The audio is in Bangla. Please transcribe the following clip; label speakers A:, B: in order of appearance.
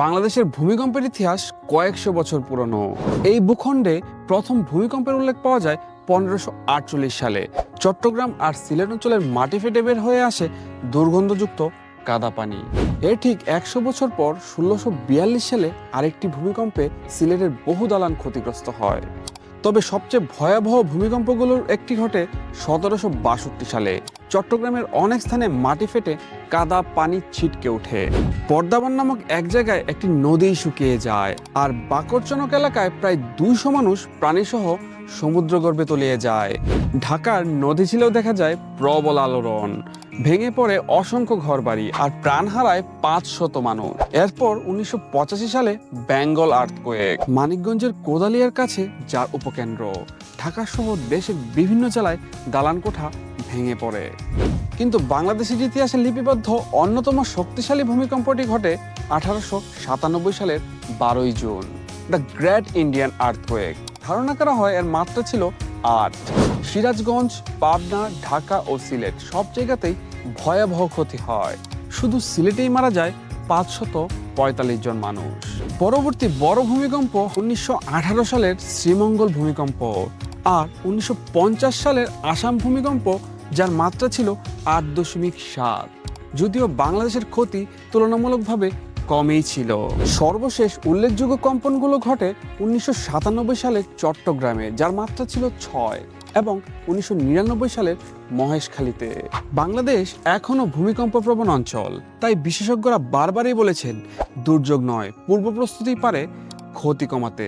A: বাংলাদেশের ভূমিকম্পের ইতিহাস কয়েকশো বছর পুরনো। এই ভূখণ্ডে প্রথম ভূমিকম্পের উল্লেখ পাওয়া যায় 1548 সালে। চট্টগ্রাম আর সিলেট অঞ্চলের মাটি ফেটে বের হয়ে আসে দুর্গন্ধযুক্ত কাদা পানি। এর ঠিক 100 বছর পর 1642 সালে আরেকটি ভূমিকম্পে সিলেটের বহু দালান ক্ষতিগ্রস্ত হয়। তবে সবচেয়ে ভয়াবহ ভূমিকম্পগুলোর একটি ঘটে 1762 সালে। চট্টগ্রামের অনেক স্থানে মাটি ফেটে কাদা পানি ছিটকে ওঠে। পর্দাবান নামক এক জায়গায় একটি নদী শুকিয়ে যায়, আর বাকরচনক এলাকায় প্রায় 200 মানুষ প্রাণীসহ সমুদ্রগর্ভে তলিয়ে যায়। ঢাকার নদী ছিলেও দেখা যায় প্রবল আলোড়ন, ভেঙে পড়ে অসংখ্য ঘরবাড়ি আর প্রাণ হারায় 500 মানুষ। এরপর 1985 সালে বেঙ্গল আর্থকোয়েক, মানিকগঞ্জের কোদালিয়ার কাছে যার উপকেন্দ্র। ঢাকা সহ দেশের বিভিন্ন জেলায় দালান কোঠা ভেঙে পড়ে। কিন্তু বাংলাদেশের ইতিহাসে লিপিবদ্ধ অন্যতম শক্তিশালী ভূমিকম্পটি ঘটে 1897 সালের 12 June, the great Indian earthquake. ধারণা করা হয় এর মাত্রা ছিল 8। সিরাজগঞ্জ, পাবনা, ঢাকা ও সিলেট সব জায়গাতেই ভয়াবহ ক্ষতি হয়। শুধু সিলেটেই মারা যায় 545 জন মানুষ। পরবর্তী বড় ভূমিকম্প 1918 সালের শ্রীমঙ্গল ভূমিকম্প আর 1950 সালের আসাম ভূমিকম্প, যার মাত্রা ছিল 8.7। যদিও বাংলাদেশের ক্ষতি তুলনামূলকভাবে কমই ছিল। সর্বশেষ উল্লেখযোগ্য কম্পনগুলো ঘটে 1997 সালের চট্টগ্রামে, যার মাত্রা ছিল 6, এবং 1999 সালের মহেশখালীতে। বাংলাদেশ এখনো ভূমিকম্প প্রবণ অঞ্চল, তাই বিশেষজ্ঞরা বারবারই বলেছেন দুর্যোগ নয়, পূর্ব প্রস্তুতি পারে ক্ষতি কমাতে।